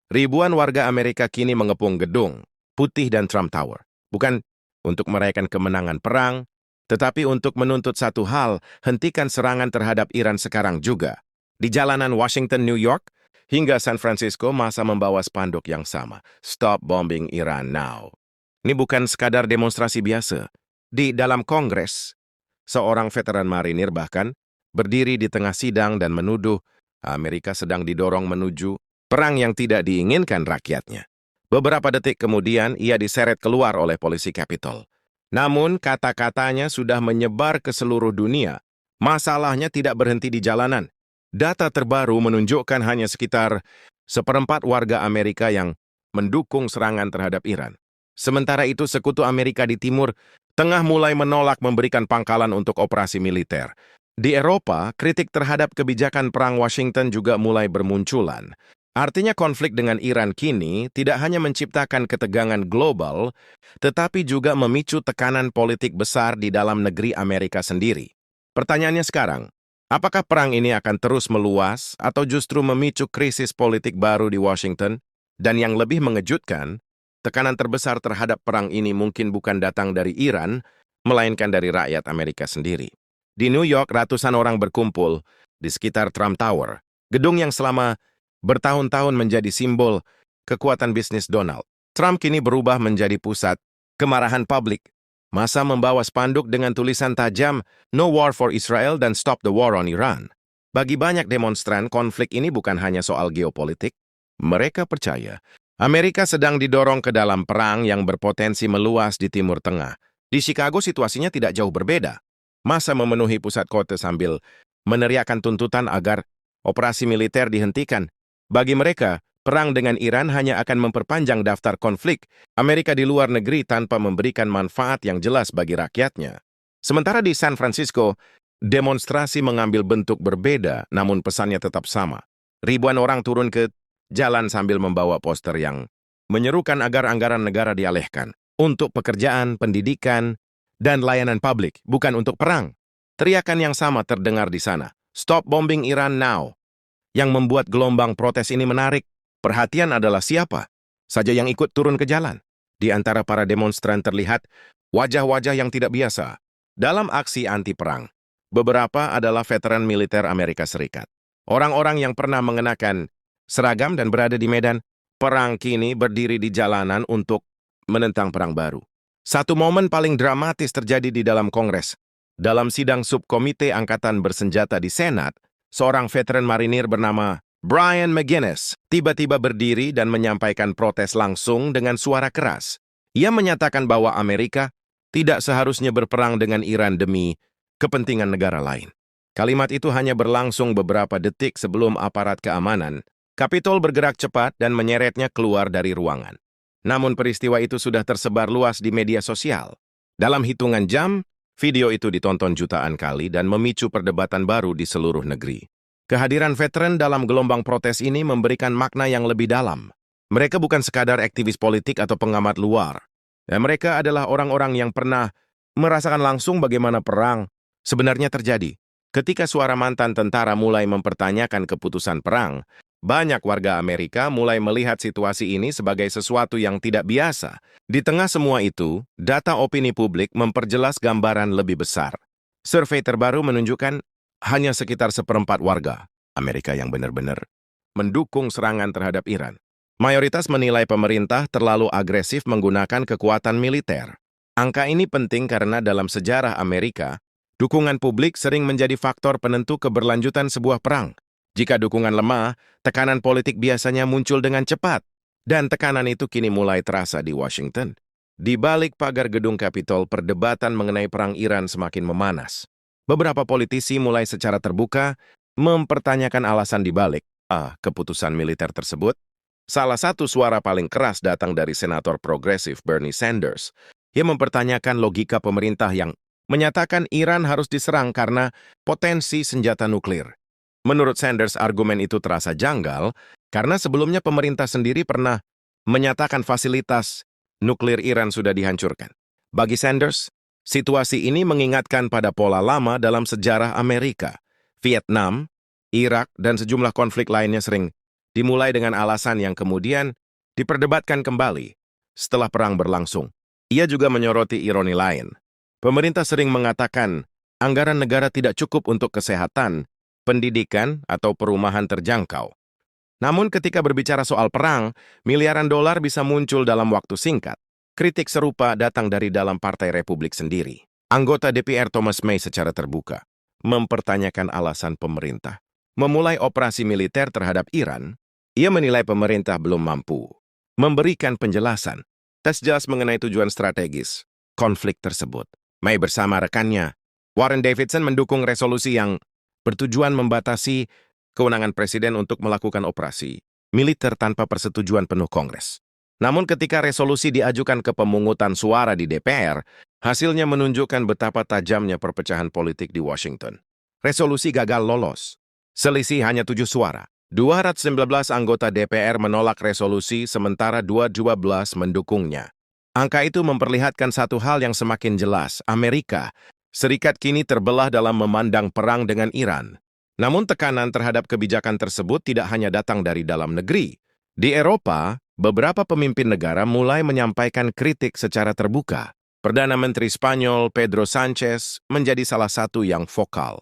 Ribuan warga Amerika kini mengepung gedung putih dan Trump Tower. Bukan untuk merayakan kemenangan perang, tetapi untuk menuntut satu hal, hentikan serangan terhadap Iran sekarang juga. Di jalanan Washington, New York, hingga San Francisco, masa membawa spanduk yang sama. Stop bombing Iran now. Ini bukan sekadar demonstrasi biasa. Di dalam Kongres, seorang veteran marinir bahkan berdiri di tengah sidang dan menuduh Amerika sedang didorong menuju perang yang tidak diinginkan rakyatnya. Beberapa detik kemudian, ia diseret keluar oleh polisi Capitol. Namun, kata-katanya sudah menyebar ke seluruh dunia. Masalahnya tidak berhenti di jalanan. Data terbaru menunjukkan hanya sekitar seperempat warga Amerika yang mendukung serangan terhadap Iran. Sementara itu, sekutu Amerika di Timur Tengah mulai menolak memberikan pangkalan untuk operasi militer. Di Eropa, kritik terhadap kebijakan perang Washington juga mulai bermunculan. Artinya konflik dengan Iran kini tidak hanya menciptakan ketegangan global, tetapi juga memicu tekanan politik besar di dalam negeri Amerika sendiri. Pertanyaannya sekarang, apakah perang ini akan terus meluas atau justru memicu krisis politik baru di Washington? Dan yang lebih mengejutkan, tekanan terbesar terhadap perang ini mungkin bukan datang dari Iran, melainkan dari rakyat Amerika sendiri. Di New York, ratusan orang berkumpul di sekitar Trump Tower, gedung yang selama bertahun-tahun menjadi simbol kekuatan bisnis Donald Trump kini berubah menjadi pusat kemarahan publik. Massa membawa spanduk dengan tulisan tajam, "No War for Israel" dan "Stop the War on Iran." Bagi banyak demonstran, konflik ini bukan hanya soal geopolitik. Mereka percaya Amerika sedang didorong ke dalam perang yang berpotensi meluas di Timur Tengah. Di Chicago situasinya tidak jauh berbeda. Massa memenuhi pusat kota sambil meneriakkan tuntutan agar operasi militer dihentikan. Bagi mereka, perang dengan Iran hanya akan memperpanjang daftar konflik Amerika di luar negeri tanpa memberikan manfaat yang jelas bagi rakyatnya. Sementara di San Francisco, demonstrasi mengambil bentuk berbeda, namun pesannya tetap sama. Ribuan orang turun ke jalan sambil membawa poster yang menyerukan agar anggaran negara dialihkan untuk pekerjaan, pendidikan, dan layanan publik, bukan untuk perang. Teriakan yang sama terdengar di sana. "Stop bombing Iran now." Yang membuat gelombang protes ini menarik perhatian adalah siapa saja yang ikut turun ke jalan. Di antara para demonstran terlihat wajah-wajah yang tidak biasa. Dalam aksi anti-perang, beberapa adalah veteran militer Amerika Serikat. Orang-orang yang pernah mengenakan seragam dan berada di medan perang kini berdiri di jalanan untuk menentang perang baru. Satu momen paling dramatis terjadi di dalam Kongres. Dalam sidang subkomite Angkatan Bersenjata di Senat, seorang veteran marinir bernama Brian McGinnis tiba-tiba berdiri dan menyampaikan protes langsung dengan suara keras. Ia menyatakan bahwa Amerika tidak seharusnya berperang dengan Iran demi kepentingan negara lain. Kalimat itu hanya berlangsung beberapa detik sebelum aparat keamanan Capitol bergerak cepat dan menyeretnya keluar dari ruangan. Namun peristiwa itu sudah tersebar luas di media sosial. Dalam hitungan jam, video itu ditonton jutaan kali dan memicu perdebatan baru di seluruh negeri. Kehadiran veteran dalam gelombang protes ini memberikan makna yang lebih dalam. Mereka bukan sekadar aktivis politik atau pengamat luar. Mereka adalah orang-orang yang pernah merasakan langsung bagaimana perang sebenarnya terjadi. Ketika suara mantan tentara mulai mempertanyakan keputusan perang, banyak warga Amerika mulai melihat situasi ini sebagai sesuatu yang tidak biasa. Di tengah semua itu, data opini publik memperjelas gambaran lebih besar. Survei terbaru menunjukkan hanya sekitar seperempat warga Amerika yang benar-benar mendukung serangan terhadap Iran. Mayoritas menilai pemerintah terlalu agresif menggunakan kekuatan militer. Angka ini penting karena dalam sejarah Amerika, dukungan publik sering menjadi faktor penentu keberlanjutan sebuah perang. Jika dukungan lemah, tekanan politik biasanya muncul dengan cepat. Dan tekanan itu kini mulai terasa di Washington. Di balik pagar gedung Capitol, perdebatan mengenai perang Iran semakin memanas. Beberapa politisi mulai secara terbuka mempertanyakan alasan di balik keputusan militer tersebut. Salah satu suara paling keras datang dari senator progresif Bernie Sanders. Ia mempertanyakan logika pemerintah yang menyatakan Iran harus diserang karena potensi senjata nuklir. Menurut Sanders, argumen itu terasa janggal karena sebelumnya pemerintah sendiri pernah menyatakan fasilitas nuklir Iran sudah dihancurkan. Bagi Sanders, situasi ini mengingatkan pada pola lama dalam sejarah Amerika. Vietnam, Irak, dan sejumlah konflik lainnya sering dimulai dengan alasan yang kemudian diperdebatkan kembali setelah perang berlangsung. Ia juga menyoroti ironi lain. Pemerintah sering mengatakan anggaran negara tidak cukup untuk kesehatan, pendidikan, atau perumahan terjangkau. Namun ketika berbicara soal perang, miliaran dolar bisa muncul dalam waktu singkat. Kritik serupa datang dari dalam Partai Republik sendiri. Anggota DPR Thomas May secara terbuka mempertanyakan alasan pemerintah memulai operasi militer terhadap Iran. Ia menilai pemerintah belum mampu memberikan penjelasan jelas mengenai tujuan strategis konflik tersebut. May bersama rekannya, Warren Davidson, mendukung resolusi yang bertujuan membatasi kewenangan presiden untuk melakukan operasi militer tanpa persetujuan penuh Kongres. Namun ketika resolusi diajukan ke pemungutan suara di DPR, hasilnya menunjukkan betapa tajamnya perpecahan politik di Washington. Resolusi gagal lolos. Selisih hanya 7 suara. 219 anggota DPR menolak resolusi, sementara 212 mendukungnya. Angka itu memperlihatkan satu hal yang semakin jelas. Amerika Serikat kini terbelah dalam memandang perang dengan Iran. Namun tekanan terhadap kebijakan tersebut tidak hanya datang dari dalam negeri. Di Eropa, beberapa pemimpin negara mulai menyampaikan kritik secara terbuka. Perdana Menteri Spanyol Pedro Sánchez menjadi salah satu yang vokal.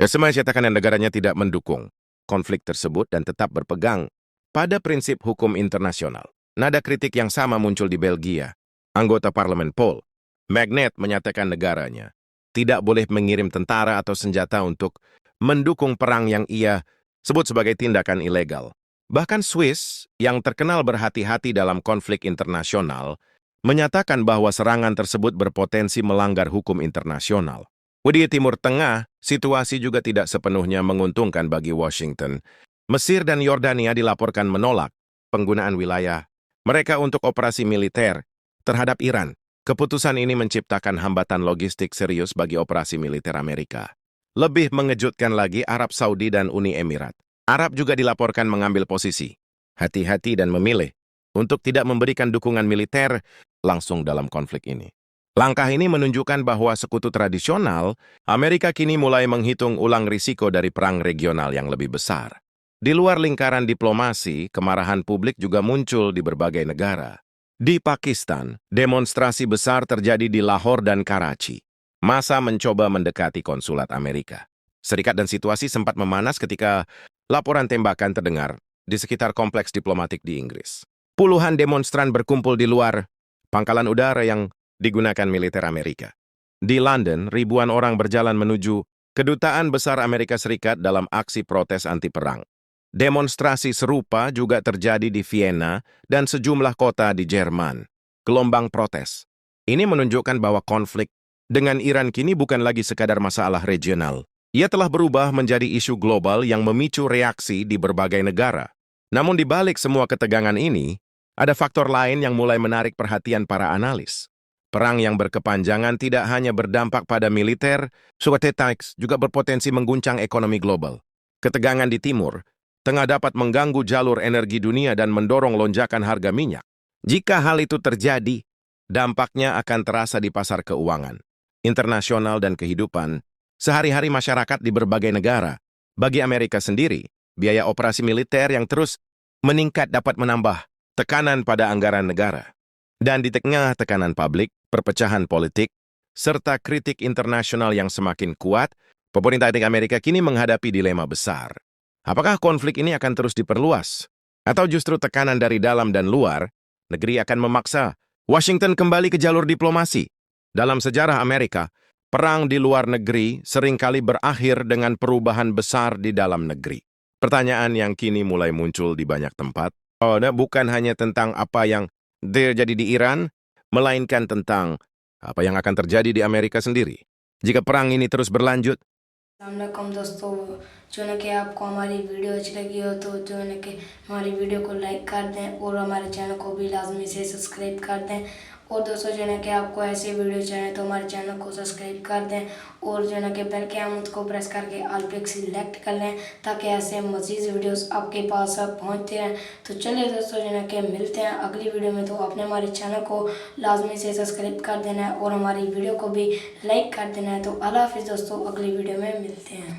Semua menyatakan negaranya tidak mendukung konflik tersebut dan tetap berpegang pada prinsip hukum internasional. Nada kritik yang sama muncul di Belgia. Anggota parlemen Paul Magnet menyatakan negaranya tidak boleh mengirim tentara atau senjata untuk mendukung perang yang ia sebut sebagai tindakan ilegal. Bahkan Swiss, yang terkenal berhati-hati dalam konflik internasional, menyatakan bahwa serangan tersebut berpotensi melanggar hukum internasional. Di Timur Tengah, situasi juga tidak sepenuhnya menguntungkan bagi Washington. Mesir dan Yordania dilaporkan menolak penggunaan wilayah mereka untuk operasi militer terhadap Iran. Keputusan ini menciptakan hambatan logistik serius bagi operasi militer Amerika. Lebih mengejutkan lagi, Arab Saudi dan Uni Emirat Arab juga dilaporkan mengambil posisi hati-hati dan memilih untuk tidak memberikan dukungan militer langsung dalam konflik ini. Langkah ini menunjukkan bahwa sekutu tradisional Amerika kini mulai menghitung ulang risiko dari perang regional yang lebih besar. Di luar lingkaran diplomasi, kemarahan publik juga muncul di berbagai negara. Di Pakistan, demonstrasi besar terjadi di Lahore dan Karachi. Massa mencoba mendekati konsulat Amerika Serikat dan situasi sempat memanas ketika laporan tembakan terdengar di sekitar kompleks diplomatik di Inggris. Puluhan demonstran berkumpul di luar pangkalan udara yang digunakan militer Amerika. Di London, ribuan orang berjalan menuju Kedutaan Besar Amerika Serikat dalam aksi protes anti-perang. Demonstrasi serupa juga terjadi di Vienna dan sejumlah kota di Jerman. Gelombang protes ini menunjukkan bahwa konflik dengan Iran kini bukan lagi sekadar masalah regional. Ia telah berubah menjadi isu global yang memicu reaksi di berbagai negara. Namun di balik semua ketegangan ini, ada faktor lain yang mulai menarik perhatian para analis. Perang yang berkepanjangan tidak hanya berdampak pada militer, juga berpotensi mengguncang ekonomi global. Ketegangan di Timur Tengah dapat mengganggu jalur energi dunia dan mendorong lonjakan harga minyak. Jika hal itu terjadi, dampaknya akan terasa di pasar keuangan, internasional, dan kehidupan sehari-hari masyarakat di berbagai negara. Bagi Amerika sendiri, biaya operasi militer yang terus meningkat dapat menambah tekanan pada anggaran negara. Dan di tengah tekanan publik, perpecahan politik, serta kritik internasional yang semakin kuat, pemerintah Amerika kini menghadapi dilema besar. Apakah konflik ini akan terus diperluas? Atau justru tekanan dari dalam dan luar, negeri akan memaksa Washington kembali ke jalur diplomasi? Dalam sejarah Amerika, perang di luar negeri seringkali berakhir dengan perubahan besar di dalam negeri. Pertanyaan yang kini mulai muncul di banyak tempat, bukan hanya tentang apa yang terjadi di Iran, melainkan tentang apa yang akan terjadi di Amerika sendiri. Jika perang ini terus berlanjut. अस्सलामुअलैकुम दोस्तों, जो है कि आपको हमारी वीडियो अच्छी लगी हो तो जो है कि हमारी वीडियो को लाइक कर दें और हमारे चैनल को भी लाजमी से सब्सक्राइब कर दें। और दोस्तों जो है कि आपको ऐसे वीडियो चाहिए तो हमारे चैनल को सब्सक्राइब कर दें और जो है कि बेल के आइकन को प्रेस करके ऑल पे सिलेक्ट कर लें ताकि ऐसे मज़ीद वीडियोस आपके पास पहुंचते रहें। तो चलिए दोस्तों जो है कि मिलते हैं अगली वीडियो में। तो अपने हमारे चैनल को लाजमी से सब्सक्राइब कर देना है और हमारी वीडियो को भी लाइक कर देना है। तो अल्लाह हाफिज़ दोस्तों, अगली वीडियो में मिलते हैं।